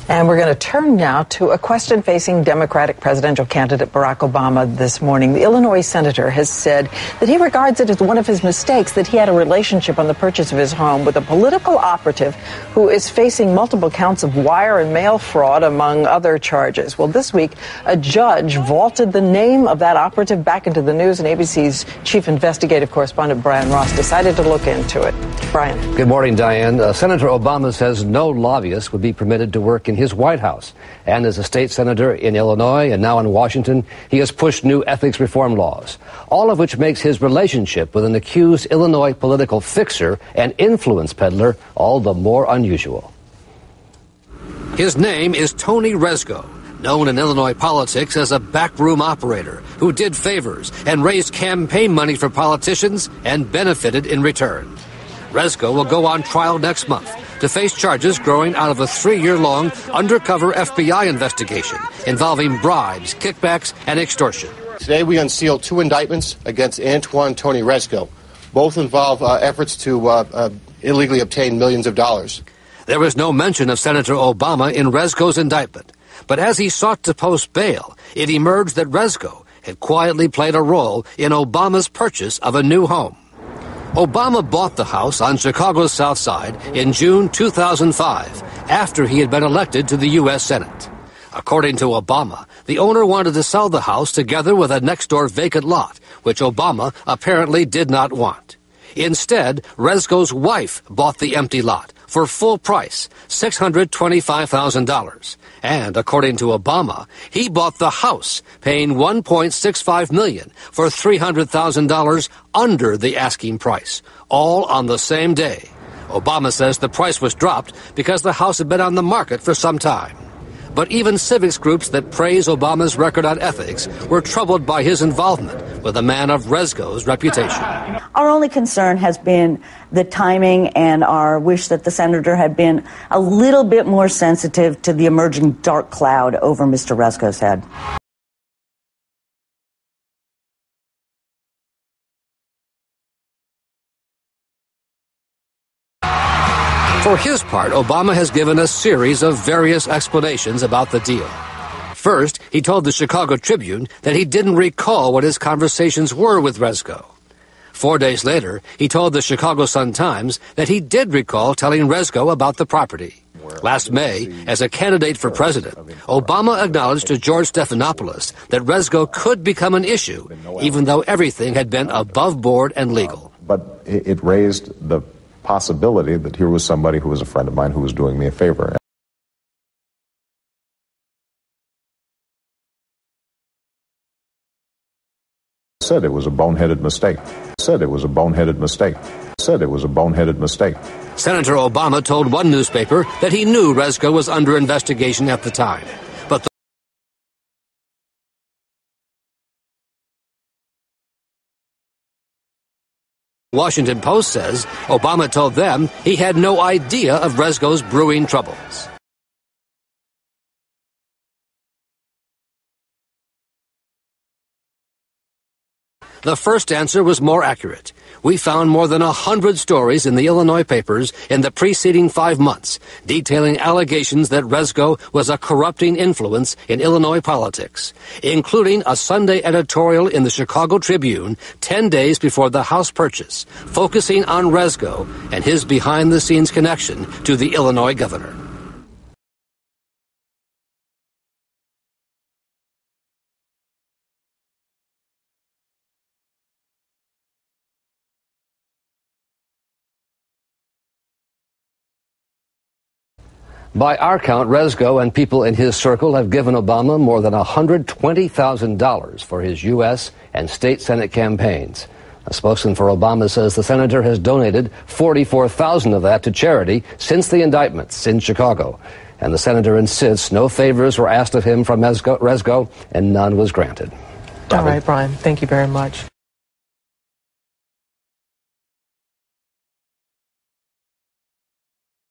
And we're going to turn now to a question facing Democratic presidential candidate Barack Obama this morning. The Illinois senator has said that he regards it as one of his mistakes that he had a relationship on the purchase of his home with a political operative who is facing multiple counts of wire and mail fraud, among other charges. Well, this week, a judge vaulted the name of that operative back into the news, and ABC's chief investigative correspondent Brian Ross decided to look into it. Brian. Good morning, Diane. Senator Obama says no lobbyist would be permitted to work in his White House. And as a state senator in Illinois and now in Washington, he has pushed new ethics reform laws, all of which makes his relationship with an accused Illinois political fixer and influence peddler all the more unusual. His name is Tony Rezco, known in Illinois politics as a backroom operator who did favors and raised campaign money for politicians and benefited in return. Rezco will go on trial next month to face charges growing out of a 3-year-long undercover FBI investigation involving bribes, kickbacks, and extortion. Today we unsealed 2 indictments against Tony Rezco. Both involve efforts to illegally obtain millions of dollars. There was no mention of Senator Obama in Rezco's indictment, but as he sought to post bail, it emerged that Rezco had quietly played a role in Obama's purchase of a new home. Obama bought the house on Chicago's South Side in June 2005, after he had been elected to the U.S. Senate. According to Obama, the owner wanted to sell the house together with a next-door vacant lot, which Obama apparently did not want. Instead, Rezco's wife bought the empty lot for full price, $625,000. And according to Obama, he bought the house, paying $1.65 million for $300,000 under the asking price, all on the same day. Obama says the price was dropped because the house had been on the market for some time. But even civics groups that praise Obama's record on ethics were troubled by his involvement with a man of Rezco's reputation. Our only concern has been the timing and our wish that the senator had been a little bit more sensitive to the emerging dark cloud over Mr. Rezco's head. For his part, Obama has given a series of various explanations about the deal. First, he told the Chicago Tribune that he didn't recall what his conversations were with Rezco. 4 days later, he told the Chicago Sun-Times that he did recall telling Rezco about the property. Last May, as a candidate for president, Obama acknowledged to George Stephanopoulos that Rezco could become an issue, even though everything had been above board and legal. But it raised the possibility that here was somebody who was a friend of mine who was doing me a favor. Said it was a boneheaded mistake. Said it was a boneheaded mistake. Said it was a boneheaded mistake. Senator Obama told one newspaper that he knew Rezco was under investigation at the time. But the Washington Post says Obama told them he had no idea of Rezco's brewing troubles. The first answer was more accurate. We found more than 100 stories in the Illinois papers in the preceding 5 months, detailing allegations that Rezco was a corrupting influence in Illinois politics, including a Sunday editorial in the Chicago Tribune 10 days before the house purchase, focusing on Rezco and his behind-the-scenes connection to the Illinois governor. By our count, Rezco and people in his circle have given Obama more than $120,000 for his U.S. and state Senate campaigns. A spokesman for Obama says the senator has donated $44,000 of that to charity since the indictments in Chicago. And the senator insists no favors were asked of him from Rezco, and none was granted. All right, Brian, thank you very much.